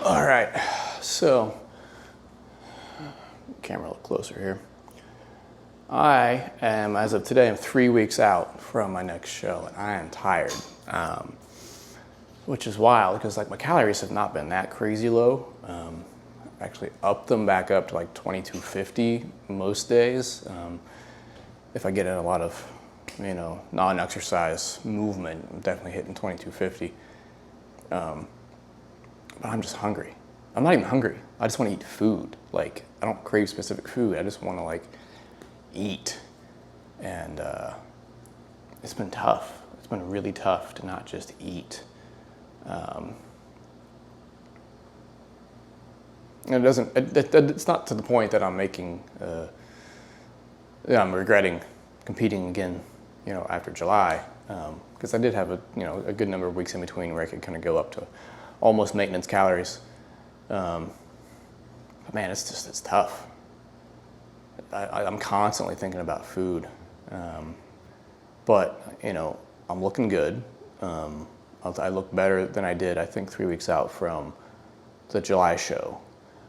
All right, so camera a little closer here. I am, as of today, I'm 3 weeks out from my next show, and I am tired, which is wild because like my calories have not been that crazy low. I actually upped them back up to like 2250 most days. If I get in a lot of, non-exercise movement, I'm definitely hitting 2250. But I'm just hungry. I'm not even hungry. I just want to eat food. Like, I don't crave specific food. I just want to like eat. And it's been tough. It's been really tough to not just eat. And it's not to the point that I'm making, I'm regretting competing again, after July. Because I did have a good number of weeks in between where I could kind of go up to almost maintenance calories. But man, it's tough. I'm constantly thinking about food. But, I'm looking good. I look better than I did, I think, 3 weeks out from the July show.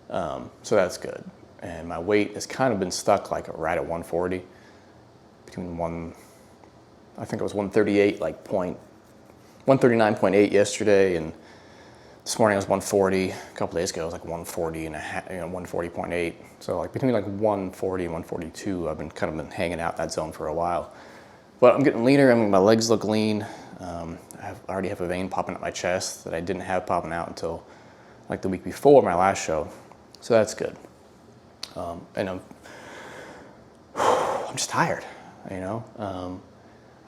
So that's good. And my weight has kind of been stuck like right at 140, I think it was 138, 139.8 yesterday, and this morning I was 140. A couple days ago I was like 140 and a half, 140.8. So like between like 140 and 142, I've been hanging out in that zone for a while. But I'm getting leaner. I mean, my legs look lean. I already have a vein popping up my chest that I didn't have popping out until like the week before my last show. So that's good. And I'm just tired,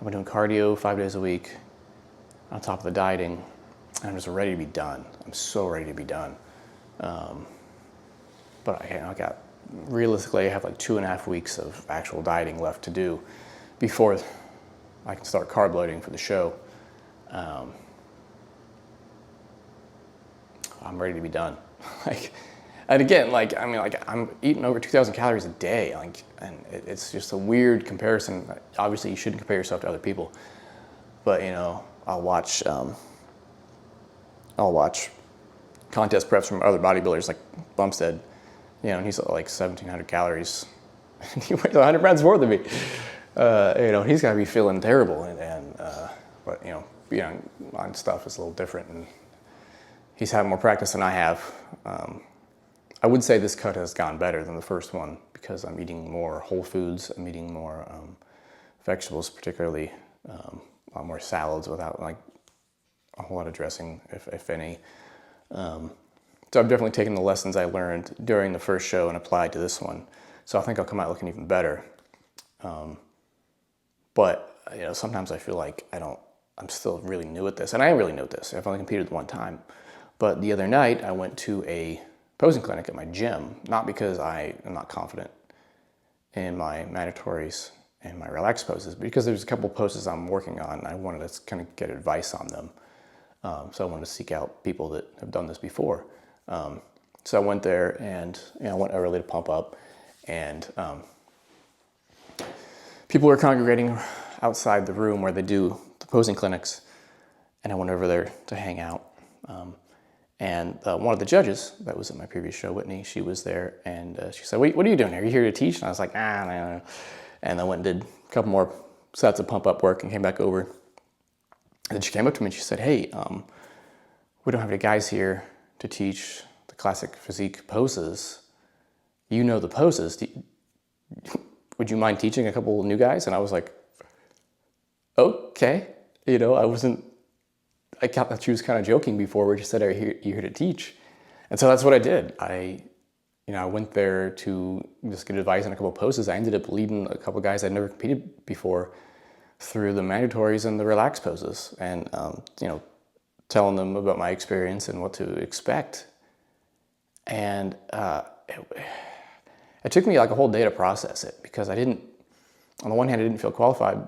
I've been doing cardio 5 days a week on top of the dieting. I'm just ready to be done. I'm so ready to be done. But realistically, I have like 2.5 weeks of actual dieting left to do before I can start carb loading for the show. I'm ready to be done. And again, I'm eating over 2,000 calories a day, and it's just a weird comparison. Obviously, you shouldn't compare yourself to other people, but I'll watch contest preps from other bodybuilders like Bumstead, and he's at like 1,700 calories, and he weighs 100 pounds more than me. He's got to be feeling terrible, but being on stuff is a little different, and he's had more practice than I have. I would say this cut has gone better than the first one because I'm eating more whole foods. I'm eating more vegetables, particularly a lot more salads without like a whole lot of dressing, if any. So I've definitely taken the lessons I learned during the first show and applied to this one. So I think I'll come out looking even better. But sometimes I feel like I'm still really new at this, and I am really new at this. I've only competed one time. But the other night I went to a posing clinic at my gym, not because I am not confident in my mandatories and my relaxed poses, but because there's a couple poses I'm working on. I wanted to kind of get advice on them. So I wanted to seek out people that have done this before. So I went there, and I went early to pump up, and people were congregating outside the room where they do the posing clinics, and I went over there to hang out. And one of the judges that was at my previous show, Whitney, she was there, and she said, what are you doing here? Are you here to teach? And I was like, no. And I went and did a couple more sets of pump-up work and came back over. And then she came up to me and she said, hey, we don't have any guys here to teach the classic physique poses. You know the poses. Would you mind teaching a couple of new guys? And I was like, okay. I thought she was kind of joking before, where she said, are you here to teach? And so that's what I did. I went there to just get advice on a couple of poses. I ended up leading a couple of guys I'd never competed before through the mandatories and the relaxed poses, and telling them about my experience and what to expect. And it took me like a whole day to process it, because on the one hand, I didn't feel qualified.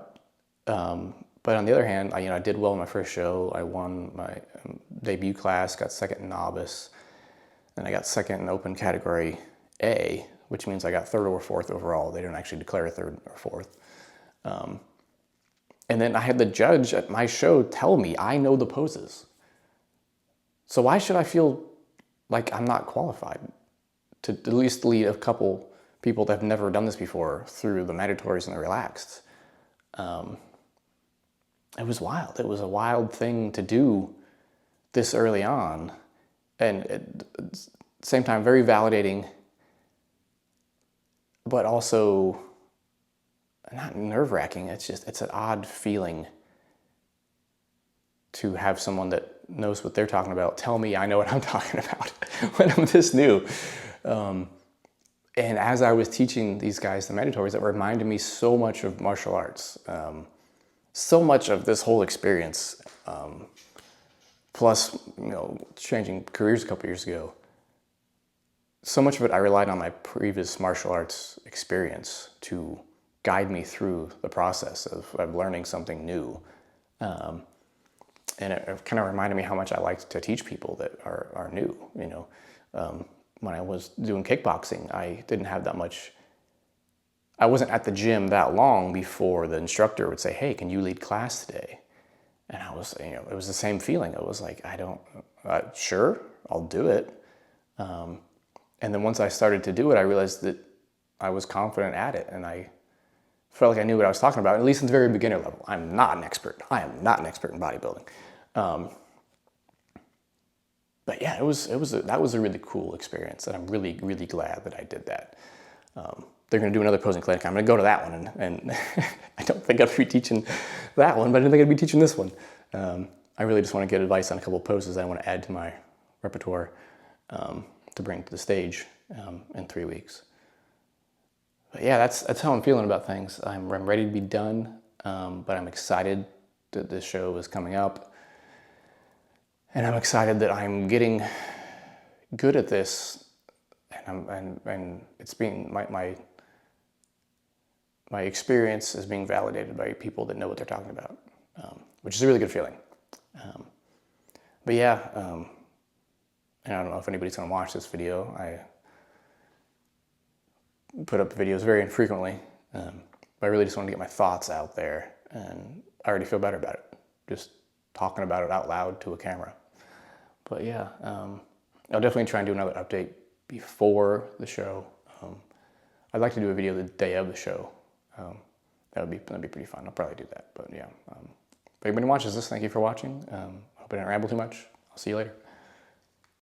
But on the other hand, I did well in my first show. I won my debut class, got second in novice, and I got second in open category A, which means I got third or fourth overall. They didn't actually declare a third or fourth. And then I had the judge at my show tell me I know the poses. So why should I feel like I'm not qualified to at least lead a couple people that have never done this before through the mandatories and the relaxed. It was wild. It was a wild thing to do this early on, and at the same time very validating, but also not nerve-wracking. It's an odd feeling to have someone that knows what they're talking about tell me I know what I'm talking about when I'm this new. And as I was teaching these guys the mandatories, that reminded me so much of martial arts, so much of this whole experience, plus, changing careers a couple years ago. So much of it I relied on my previous martial arts experience to guide me through the process of learning something new. And it kind of reminded me how much I liked to teach people that are new. When I was doing kickboxing, I didn't have that much. I wasn't at the gym that long before the instructor would say, "Hey, can you lead class today?" And I was, it was the same feeling. It was like, sure, I'll do it. And then once I started to do it, I realized that I was confident at it, and I felt like I knew what I was talking about, at least at the very beginner level. I'm not an expert. I am not an expert in bodybuilding. But yeah, that was a really cool experience, and I'm really, really glad that I did that. They're going to do another posing clinic. I'm going to go to that one, and I don't think I'll be teaching that one, but I didn't think I'd be teaching this one. I really just want to get advice on a couple of poses I want to add to my repertoire to bring to the stage in 3 weeks. But yeah, that's how I'm feeling about things. I'm ready to be done, but I'm excited that this show is coming up. And I'm excited that I'm getting good at this, and it's being my experience is being validated by people that know what they're talking about, which is a really good feeling. But yeah, and I don't know if anybody's going to watch this video. I put up videos very infrequently, but I really just wanted to get my thoughts out there, and I already feel better about it, just talking about it out loud to a camera. But yeah, I'll definitely try and do another update before the show. I'd like to do a video the day of the show. That'd be pretty fun. I'll probably do that. But yeah, if anybody watches this, thank you for watching. Hope I didn't ramble too much. I'll see you later.